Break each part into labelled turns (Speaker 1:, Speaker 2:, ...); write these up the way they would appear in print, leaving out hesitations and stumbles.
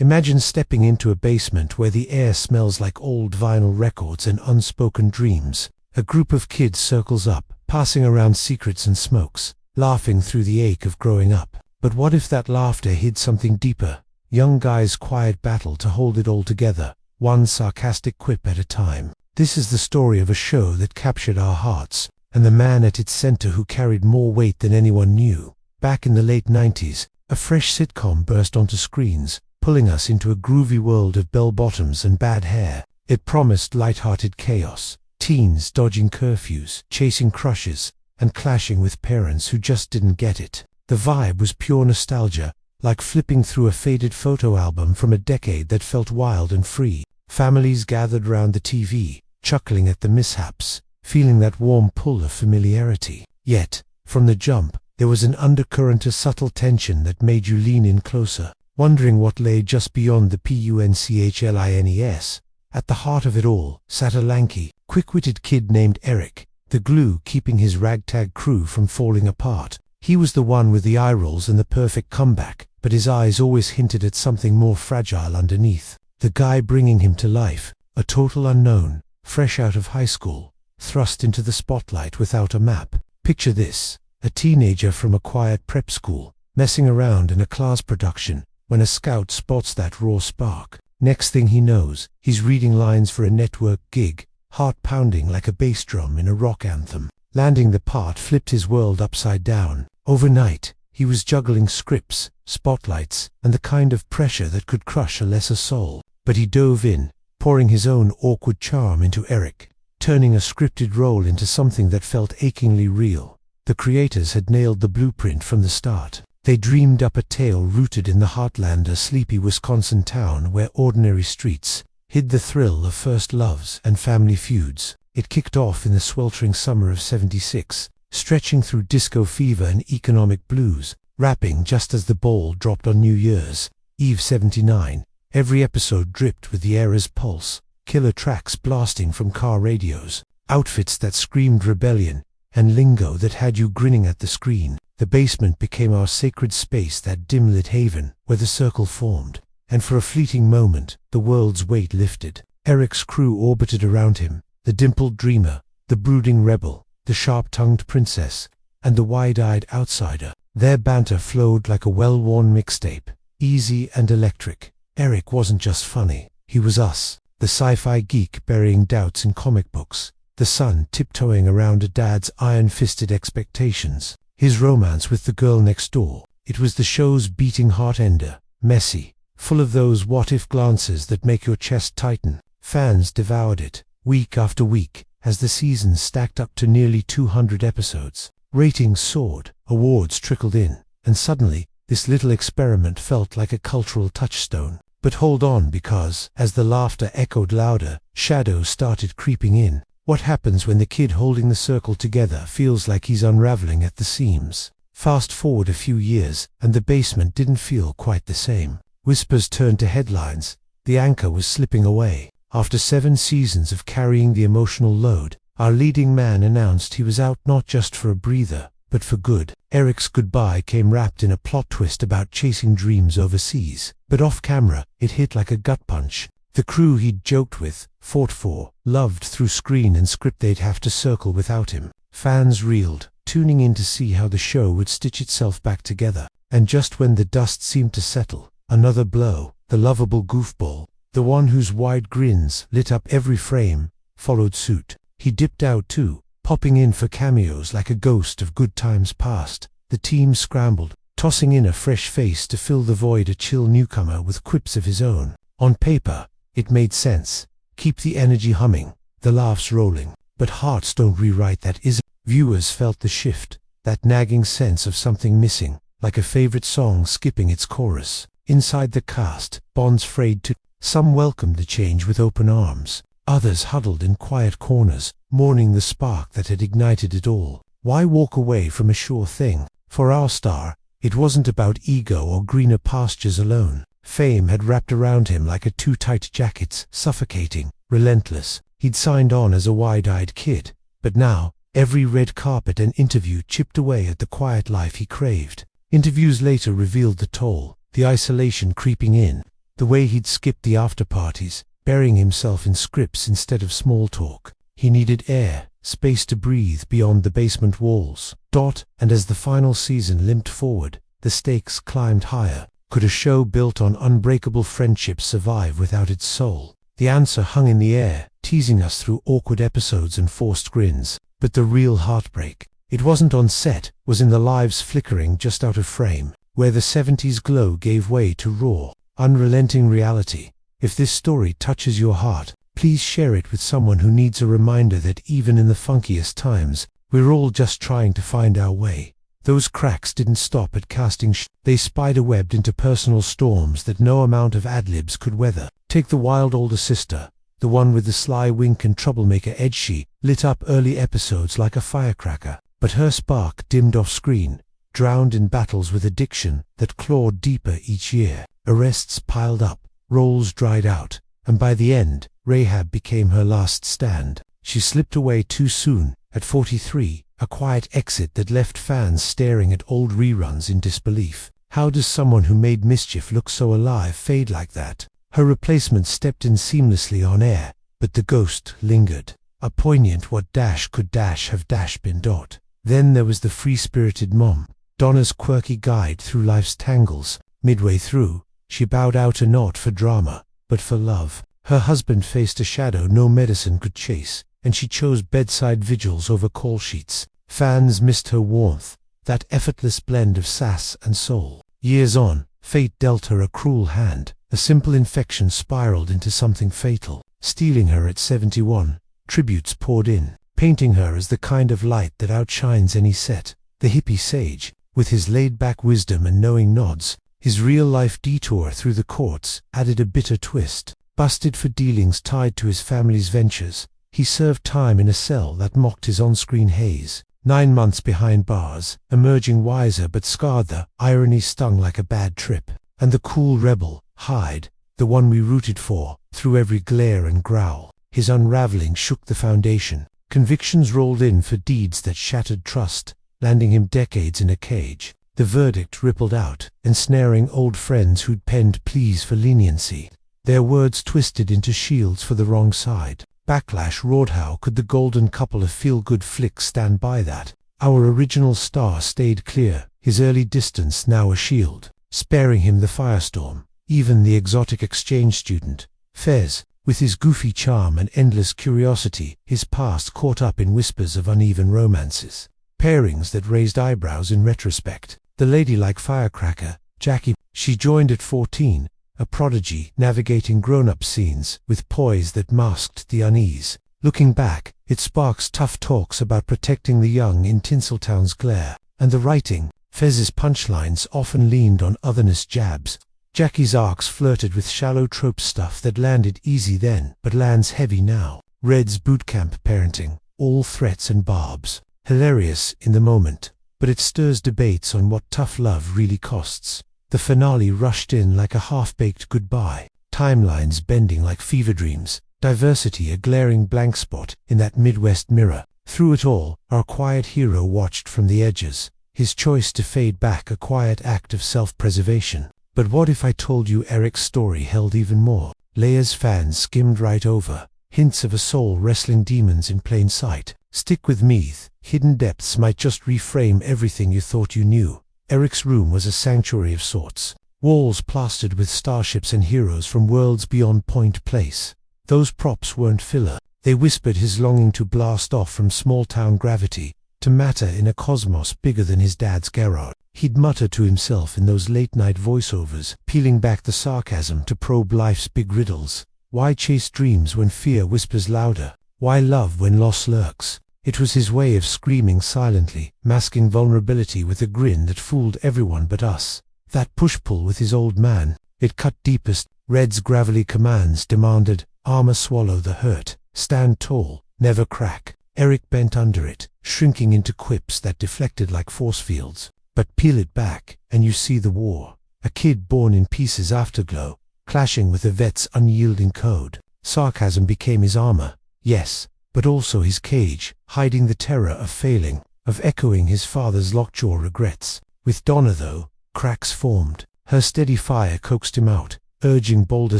Speaker 1: Imagine stepping into a basement where the air smells like old vinyl records and unspoken dreams. A group of kids circles up, passing around secrets and smokes, laughing through the ache of growing up. But what if that laughter hid something deeper? Young guys' quiet battle to hold it all together, one sarcastic quip at a time. This is the story of a show that captured our hearts, and the man at its center who carried more weight than anyone knew. Back in the late 90s, a fresh sitcom burst onto screens, pulling us into a groovy world of bell-bottoms and bad hair. It promised light-hearted chaos, teens dodging curfews, chasing crushes, and clashing with parents who just didn't get it. The vibe was pure nostalgia, like flipping through a faded photo album from a decade that felt wild and free. Families gathered round the TV, chuckling at the mishaps, feeling that warm pull of familiarity. Yet, from the jump, there was an undercurrent of subtle tension that made you lean in closer, wondering what lay just beyond the punchline. At the heart of it all sat a lanky, quick-witted kid named Eric, the glue keeping his ragtag crew from falling apart. He was the one with the eye rolls and the perfect comeback, but his eyes always hinted at something more fragile underneath. The guy bringing him to life, a total unknown, fresh out of high school, thrust into the spotlight without a map. Picture this, a teenager from a quiet prep school, messing around in a class production, when a scout spots that raw spark. Next thing he knows, he's reading lines for a network gig, heart pounding like a bass drum in a rock anthem. Landing the part flipped his world upside down. Overnight, he was juggling scripts, spotlights, and the kind of pressure that could crush a lesser soul. But he dove in, pouring his own awkward charm into Eric, turning a scripted role into something that felt achingly real. The creators had nailed the blueprint from the start. They dreamed up a tale rooted in the heartland, a sleepy Wisconsin town where ordinary streets hid the thrill of first loves and family feuds. It kicked off in the sweltering summer of '76, stretching through disco fever and economic blues, wrapping just as the ball dropped on New Year's Eve '79. Every episode dripped with the era's pulse, killer tracks blasting from car radios, outfits that screamed rebellion, and lingo that had you grinning at the screen. The basement became our sacred space, that dim-lit haven where the circle formed, and for a fleeting moment, the world's weight lifted. Eric's crew orbited around him, the dimpled dreamer, the brooding rebel, the sharp-tongued princess, and the wide-eyed outsider. Their banter flowed like a well-worn mixtape, easy and electric. Eric wasn't just funny, he was us, the sci-fi geek burying doubts in comic books, the son tiptoeing around a dad's iron-fisted expectations, his romance with the girl next door. It was the show's beating heart-ender, messy, full of those what-if glances that make your chest tighten. Fans devoured it, week after week, as the seasons stacked up to nearly 200 episodes. Ratings soared, awards trickled in, and suddenly, this little experiment felt like a cultural touchstone. But hold on, because, as the laughter echoed louder, shadows started creeping in. What happens when the kid holding the circle together feels like he's unraveling at the seams? Fast forward a few years, and the basement didn't feel quite the same. Whispers turned to headlines. The anchor was slipping away. After 7 seasons of carrying the emotional load, our leading man announced he was out, not just for a breather, but for good. Eric's goodbye came wrapped in a plot twist about chasing dreams overseas. But off-camera, it hit like a gut punch. The crew he'd joked with, fought for, loved through screen and script, they'd have to circle without him. Fans reeled, tuning in to see how the show would stitch itself back together. And just when the dust seemed to settle, another blow. The lovable goofball, the one whose wide grins lit up every frame, followed suit. He dipped out too, popping in for cameos like a ghost of good times past. The team scrambled, tossing in a fresh face to fill the void, a chill newcomer with quips of his own. On paper, it made sense. Keep the energy humming, the laughs rolling. But hearts don't rewrite that. Viewers felt the shift, that nagging sense of something missing, like a favorite song skipping its chorus. Inside the cast, bonds frayed too. Some welcomed the change with open arms. Others huddled in quiet corners, mourning the spark that had ignited it all. Why walk away from a sure thing? For our star, it wasn't about ego or greener pastures alone. Fame had wrapped around him like a too tight jacket, suffocating, relentless. He'd signed on as a wide-eyed kid, but now, every red carpet and interview chipped away at the quiet life he craved. Interviews later revealed the toll, the isolation creeping in, The way he'd skipped the after-parties, burying himself in scripts instead of small talk. He needed air, space to breathe beyond the basement walls. And as the final season limped forward, the stakes climbed higher. Could a show built on unbreakable friendships survive without its soul? The answer hung in the air, teasing us through awkward episodes and forced grins. But the real heartbreak, it wasn't on set, was in the lives flickering just out of frame, where the 70s glow gave way to raw, unrelenting reality. If this story touches your heart, please share it with someone who needs a reminder that even in the funkiest times, we're all just trying to find our way. Those cracks didn't stop at casting they spiderwebbed into personal storms that no amount of ad-libs could weather. Take the wild older sister, the one with the sly wink and troublemaker edge. She lit up early episodes like a firecracker, but her spark dimmed off screen, drowned in battles with addiction that clawed deeper each year. Arrests piled up, roles dried out, and by the end, Rahab became her last stand. She slipped away too soon, at 43, a quiet exit that left fans staring at old reruns in disbelief. How does someone who made mischief look so alive fade like that? Her replacement stepped in seamlessly on air, but the ghost lingered. A poignant what dash could dash have dash been dot. Then there was the free-spirited mom, Donna's quirky guide through life's tangles. Midway through, she bowed out not for drama, but for love. Her husband faced a shadow no medicine could chase, and she chose bedside vigils over call sheets. Fans missed her warmth, that effortless blend of sass and soul. Years on, fate dealt her a cruel hand. A simple infection spiraled into something fatal, stealing her at 71. Tributes poured in, painting her as the kind of light that outshines any set. The hippie sage, with his laid-back wisdom and knowing nods, his real-life detour through the courts added a bitter twist. Busted for dealings tied to his family's ventures, he served time in a cell that mocked his on-screen haze. 9 months behind bars, emerging wiser but scarred. The irony stung like a bad trip. And the cool rebel, Hyde, the one we rooted for, through every glare and growl. His unraveling shook the foundation. Convictions rolled in for deeds that shattered trust, landing him decades in a cage. The verdict rippled out, ensnaring old friends who'd penned pleas for leniency. Their words twisted into shields for the wrong side. Backlash roared. How could the golden couple of feel-good flicks stand by that? Our original star stayed clear, his early distance now a shield, sparing him the firestorm. Even the exotic exchange student, Fez, with his goofy charm and endless curiosity, his past caught up in whispers of uneven romances. Pairings that raised eyebrows in retrospect. The ladylike firecracker, Jackie, she joined at 14, a prodigy navigating grown-up scenes with poise that masked the unease. Looking back, it sparks tough talks about protecting the young in Tinseltown's glare. And the writing, Fez's punchlines often leaned on otherness jabs. Jackie's arcs flirted with shallow trope stuff that landed easy then, but lands heavy now. Red's bootcamp parenting, all threats and barbs. Hilarious in the moment, but it stirs debates on what tough love really costs. The finale rushed in like a half-baked goodbye. Timelines bending like fever dreams. Diversity a glaring blank spot in that Midwest mirror. Through it all, our quiet hero watched from the edges. His choice to fade back a quiet act of self-preservation. But what if I told you Eric's story held even more? Layers fans skimmed right over, hints of a soul wrestling demons in plain sight. Stick with me, hidden depths might just reframe everything you thought you knew. Eric's room was a sanctuary of sorts. Walls plastered with starships and heroes from worlds beyond Point Place. Those props weren't filler. They whispered his longing to blast off from small-town gravity, to matter in a cosmos bigger than his dad's garage. He'd mutter to himself in those late-night voiceovers, peeling back the sarcasm to probe life's big riddles. Why chase dreams when fear whispers louder? Why love when loss lurks? It was his way of screaming silently, masking vulnerability with a grin that fooled everyone but us. That push-pull with his old man, it cut deepest. Red's gravelly commands demanded, armor swallow the hurt, stand tall, never crack. Eric bent under it, shrinking into quips that deflected like force fields. But peel it back, and you see the war. A kid born in pieces afterglow, clashing with a vet's unyielding code. Sarcasm became his armor, yes, but also his cage, hiding the terror of failing, of echoing his father's lockjaw regrets. With Donna though, cracks formed. Her steady fire coaxed him out, urging bolder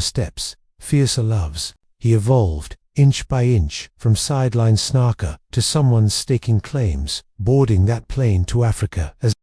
Speaker 1: steps, fiercer loves. He evolved, inch by inch, from sideline snarker to someone staking claims, boarding that plane to Africa as